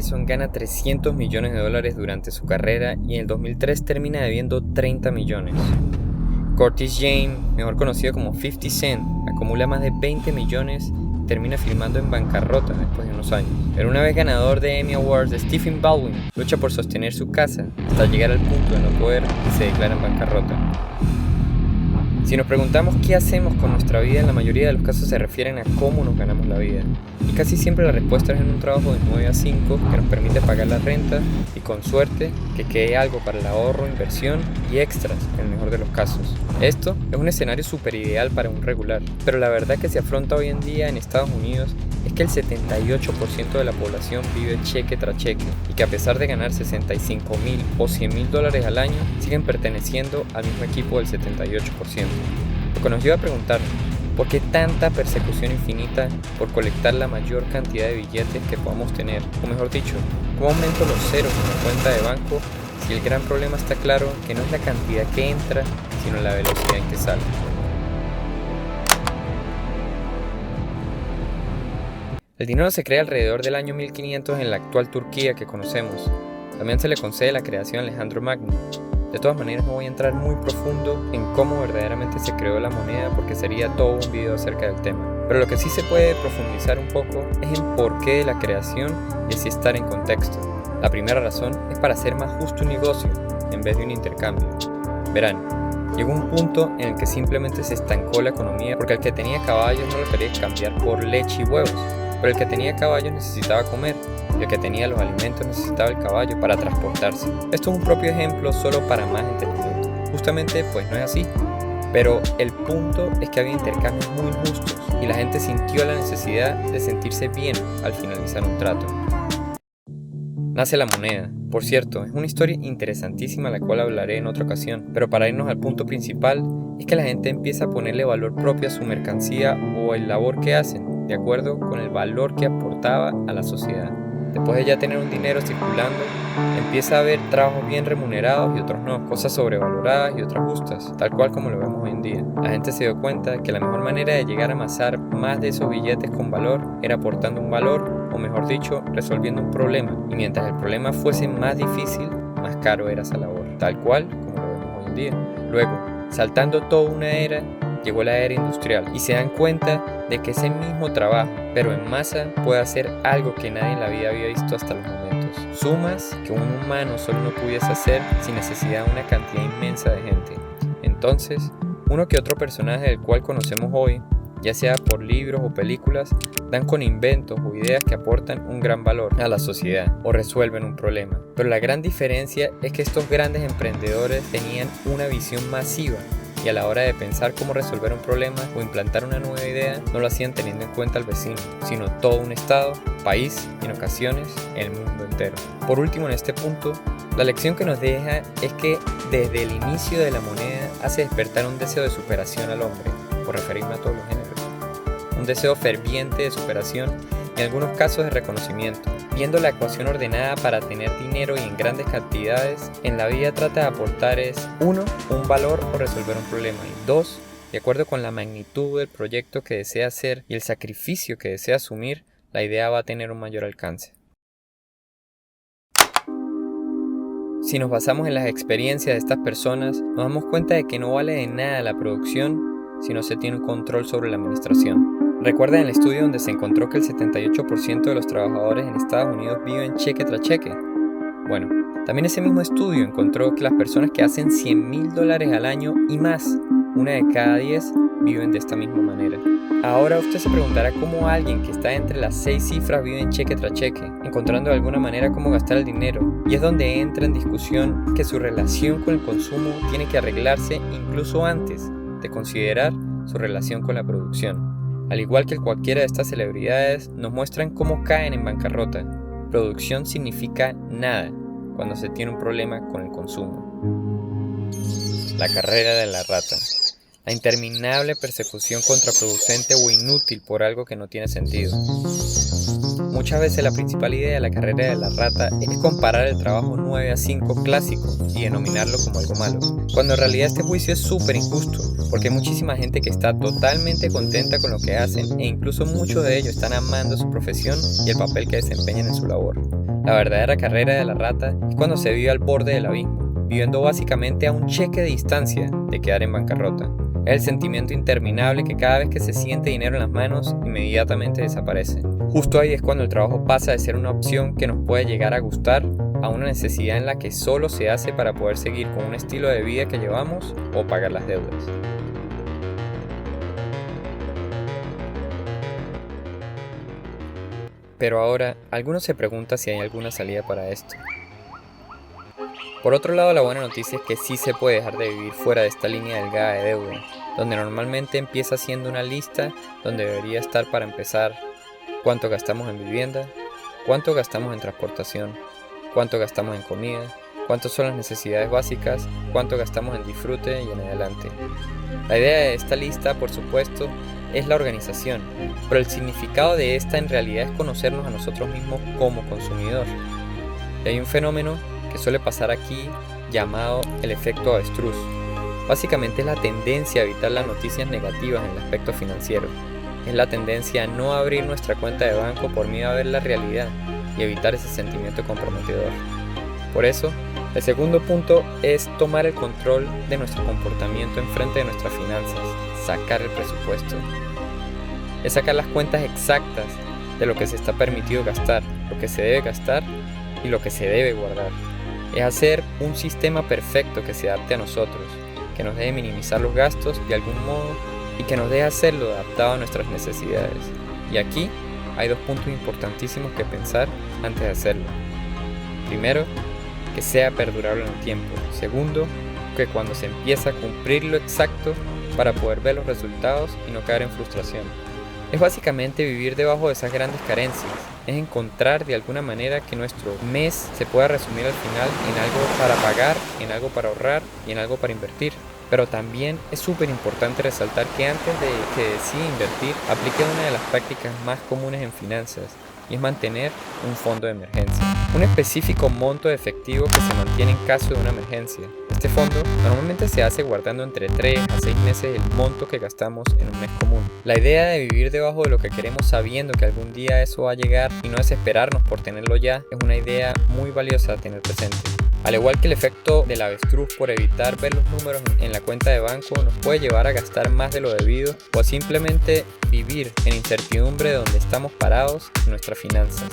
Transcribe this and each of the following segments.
Peterson gana $300 millones durante su carrera y en el 2003 termina debiendo 30 millones. Curtis James, mejor conocido como 50 Cent, acumula más de 20 millones y termina firmando en bancarrota después de unos años. Pero una vez ganador de Emmy Awards, Stephen Baldwin lucha por sostener su casa hasta llegar al punto de no poder y se declara en bancarrota. Si nos preguntamos qué hacemos con nuestra vida, en la mayoría de los casos se refieren a cómo nos ganamos la vida. Y casi siempre la respuesta es en un trabajo de 9 a 5 que nos permite pagar la renta y con suerte que quede algo para el ahorro, inversión y extras en el mejor de los casos. Esto es un escenario súper ideal para un regular, pero la verdad que se afronta hoy en día en Estados Unidos es que el 78% de la población vive cheque tras cheque y que a pesar de ganar $65,000 o $100,000 al año, siguen perteneciendo al mismo equipo del 78%. Lo que nos lleva a preguntar, ¿por qué tanta persecución infinita por colectar la mayor cantidad de billetes que podamos tener? O mejor dicho, ¿cómo aumento los ceros en la cuenta de banco si el gran problema está claro que no es la cantidad que entra, sino la velocidad en que sale? El dinero se crea alrededor del año 1500 en la actual Turquía que conocemos. También se le concede la creación a Alejandro Magno. De todas maneras no voy a entrar muy profundo en cómo verdaderamente se creó la moneda porque sería todo un video acerca del tema. Pero lo que sí se puede profundizar un poco es en por qué de la creación y así estar en contexto. La primera razón es para hacer más justo un negocio en vez de un intercambio. Verán, llegó un punto en el que simplemente se estancó la economía porque el que tenía caballos no lo quería cambiar por leche y huevos, pero el que tenía caballos necesitaba comer. Y el que tenía los alimentos necesitaba el caballo para transportarse. Esto es un propio ejemplo solo para más entendimiento. Justamente pues no es así. Pero el punto es que había intercambios muy justos y la gente sintió la necesidad de sentirse bien al finalizar un trato. Nace la moneda. Por cierto, es una historia interesantísima la cual hablaré en otra ocasión. Pero para irnos al punto principal es que la gente empieza a ponerle valor propio a su mercancía o el labor que hacen, de acuerdo con el valor que aportaba a la sociedad. Después de ya tener un dinero circulando, empieza a haber trabajos bien remunerados y otros no, cosas sobrevaloradas y otras justas, tal cual como lo vemos hoy en día. La gente se dio cuenta que la mejor manera de llegar a amasar más de esos billetes con valor era aportando un valor, o mejor dicho, resolviendo un problema. Y mientras el problema fuese más difícil, más caro era esa labor, tal cual como lo vemos hoy en día. Luego, saltando toda una era, llegó la era industrial y se dan cuenta de que ese mismo trabajo, pero en masa, puede hacer algo que nadie en la vida había visto hasta los momentos. Sumas que un humano solo no pudiese hacer sin necesidad de una cantidad inmensa de gente. Entonces, uno que otro personaje del cual conocemos hoy, ya sea por libros o películas, dan con inventos o ideas que aportan un gran valor a la sociedad o resuelven un problema. Pero la gran diferencia es que estos grandes emprendedores tenían una visión masiva y a la hora de pensar cómo resolver un problema o implantar una nueva idea, no lo hacían teniendo en cuenta al vecino, sino todo un estado, país y en ocasiones el mundo entero. Por último, en este punto, la lección que nos deja es que desde el inicio de la moneda hace despertar un deseo de superación al hombre, por referirme a todos los géneros. Un deseo ferviente de superación, en algunos casos de reconocimiento. Viendo la ecuación ordenada para tener dinero y en grandes cantidades, en la vida trata de aportar es 1. Un valor o resolver un problema y 2. De acuerdo con la magnitud del proyecto que desea hacer y el sacrificio que desea asumir, la idea va a tener un mayor alcance. Si nos basamos en las experiencias de estas personas, nos damos cuenta de que no vale de nada la producción si no se tiene un control sobre la administración. ¿Recuerdan el estudio donde se encontró que el 78% de los trabajadores en Estados Unidos viven cheque tras cheque? Bueno, también ese mismo estudio encontró que las personas que hacen $100,000 al año y más, una de cada 10, viven de esta misma manera. Ahora usted se preguntará cómo alguien que está entre las 6 cifras vive en cheque tras cheque, encontrando de alguna manera cómo gastar el dinero, y es donde entra en discusión que su relación con el consumo tiene que arreglarse incluso antes de considerar su relación con la producción. Al igual que cualquiera de estas celebridades, nos muestran cómo caen en bancarrota. Producción significa nada cuando se tiene un problema con el consumo. La carrera de la rata. La interminable persecución contraproducente o inútil por algo que no tiene sentido. Muchas veces la principal idea de la carrera de la rata es comparar el trabajo 9 a 5 clásico y denominarlo como algo malo, cuando en realidad este juicio es súper injusto, porque hay muchísima gente que está totalmente contenta con lo que hacen e incluso muchos de ellos están amando su profesión y el papel que desempeñan en su labor. La verdadera carrera de la rata es cuando se vive al borde del abismo, viviendo básicamente a un cheque de distancia de quedar en bancarrota. Es el sentimiento interminable que cada vez que se siente dinero en las manos, inmediatamente desaparece. Justo ahí es cuando el trabajo pasa de ser una opción que nos puede llegar a gustar a una necesidad en la que solo se hace para poder seguir con un estilo de vida que llevamos o pagar las deudas. Pero ahora, algunos se preguntan si hay alguna salida para esto. Por otro lado, la buena noticia es que sí se puede dejar de vivir fuera de esta línea delgada de deuda, donde normalmente empieza haciendo una lista donde debería estar para empezar cuánto gastamos en vivienda, cuánto gastamos en transportación, cuánto gastamos en comida, cuántas son las necesidades básicas, cuánto gastamos en disfrute y en adelante. La idea de esta lista, por supuesto, es la organización, pero el significado de esta en realidad es conocernos a nosotros mismos como consumidor. Y hay un fenómeno que suele pasar aquí llamado el efecto avestruz. Básicamente es la tendencia a evitar las noticias negativas en el aspecto financiero. Es la tendencia a no abrir nuestra cuenta de banco por miedo a ver la realidad y evitar ese sentimiento comprometedor. Por eso, el segundo punto es tomar el control de nuestro comportamiento en frente de nuestras finanzas, sacar el presupuesto. Es sacar las cuentas exactas de lo que se está permitido gastar, lo que se debe gastar y lo que se debe guardar. Es hacer un sistema perfecto que se adapte a nosotros, que nos deje minimizar los gastos de algún modo y que nos deje hacerlo adaptado a nuestras necesidades. Y aquí hay dos puntos importantísimos que pensar antes de hacerlo. Primero, que sea perdurable en el tiempo. Segundo, que cuando se empieza a cumplir lo exacto para poder ver los resultados y no caer en frustración. Es básicamente vivir debajo de esas grandes carencias. Es encontrar de alguna manera que nuestro mes se pueda resumir al final en algo para pagar, en algo para ahorrar y en algo para invertir. Pero también es súper importante resaltar que antes de que decida invertir, aplique una de las prácticas más comunes en finanzas, y es mantener un fondo de emergencia. Un específico monto de efectivo que se mantiene en caso de una emergencia. Este fondo normalmente se hace guardando entre 3 a 6 meses el monto que gastamos en un mes común. La idea de vivir debajo de lo que queremos sabiendo que algún día eso va a llegar y no desesperarnos por tenerlo ya es una idea muy valiosa a tener presente. Al igual que el efecto del avestruz por evitar ver los números en la cuenta de banco nos puede llevar a gastar más de lo debido o a simplemente vivir en incertidumbre de donde estamos parados en nuestras finanzas.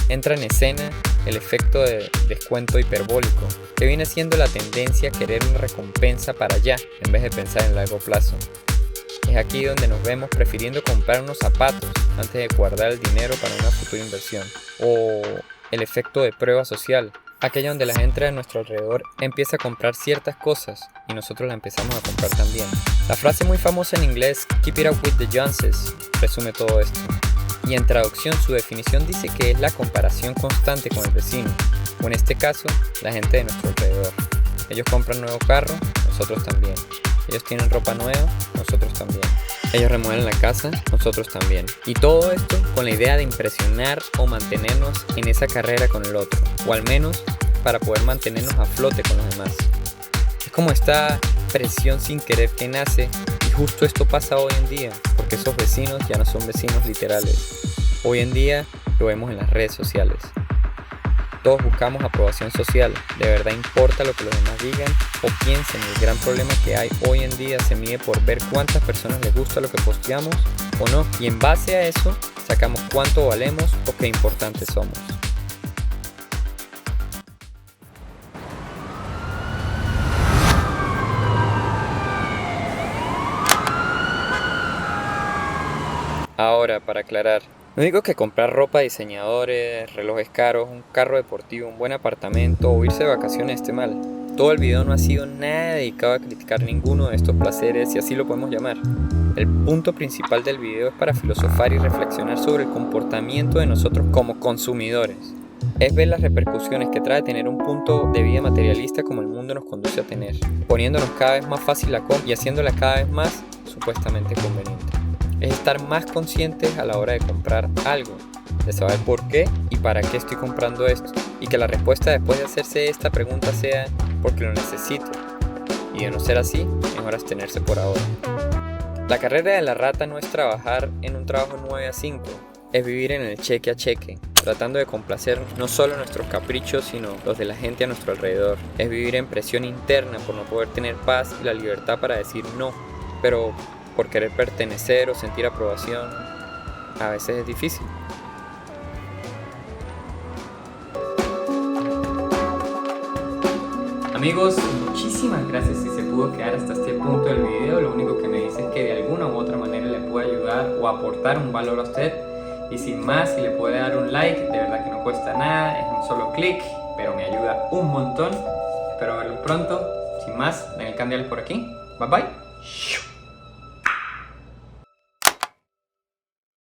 Entra en escena el efecto de descuento hiperbólico, que viene siendo la tendencia a querer una recompensa para ya en vez de pensar en largo plazo. Es aquí donde nos vemos prefiriendo comprar unos zapatos antes de guardar el dinero para una futura inversión. O el efecto de prueba social, aquella donde la gente a nuestro alrededor empieza a comprar ciertas cosas y nosotros la empezamos a comprar también. La frase muy famosa en inglés, "Keep it up with the Joneses", resume todo esto. Y en traducción su definición dice que es la comparación constante con el vecino, o en este caso, la gente de nuestro alrededor. Ellos compran nuevo carro, nosotros también. Ellos tienen ropa nueva, nosotros también. Ellos remueven la casa, nosotros también. Y todo esto con la idea de impresionar o mantenernos en esa carrera con el otro, o al menos para poder mantenernos a flote con los demás. Es como esta presión sin querer que nace, y justo esto pasa hoy en día, porque esos vecinos ya no son vecinos literales. Hoy en día lo vemos en las redes sociales. Todos buscamos aprobación social. ¿De verdad importa lo que los demás digan o piensen? El gran problema que hay hoy en día se mide por ver cuántas personas les gusta lo que posteamos o no, y en base a eso sacamos cuánto valemos o qué importantes somos. Ahora, para aclarar, no digo que comprar ropa de diseñadores, relojes caros, un carro deportivo, un buen apartamento o irse de vacaciones esté mal. Todo el video no ha sido nada dedicado a criticar ninguno de estos placeres, si así lo podemos llamar. El punto principal del video es para filosofar y reflexionar sobre el comportamiento de nosotros como consumidores. Es ver las repercusiones que trae tener un punto de vida materialista como el mundo nos conduce a tener, poniéndonos cada vez más fácil la compra y haciéndola cada vez más supuestamente conveniente. Es estar más conscientes a la hora de comprar algo, de saber por qué y para qué estoy comprando esto, y que la respuesta después de hacerse esta pregunta sea porque lo necesito, y de no ser así, mejor abstenerse por ahora. La carrera de la rata no es trabajar en un trabajo 9 a 5, es vivir en el cheque a cheque, tratando de complacer no solo nuestros caprichos, sino los de la gente a nuestro alrededor. Es vivir en presión interna por no poder tener paz y la libertad para decir no, pero por querer pertenecer o sentir aprobación, a veces es difícil. Amigos, muchísimas gracias si se pudo quedar hasta este punto del video. Lo único que me dice es que de alguna u otra manera le puede ayudar o aportar un valor a usted. Y sin más, si le puede dar un like, de verdad que no cuesta nada, es un solo clic, pero me ayuda un montón. Espero verlo pronto. Sin más, Daniel Candial por aquí. Bye bye.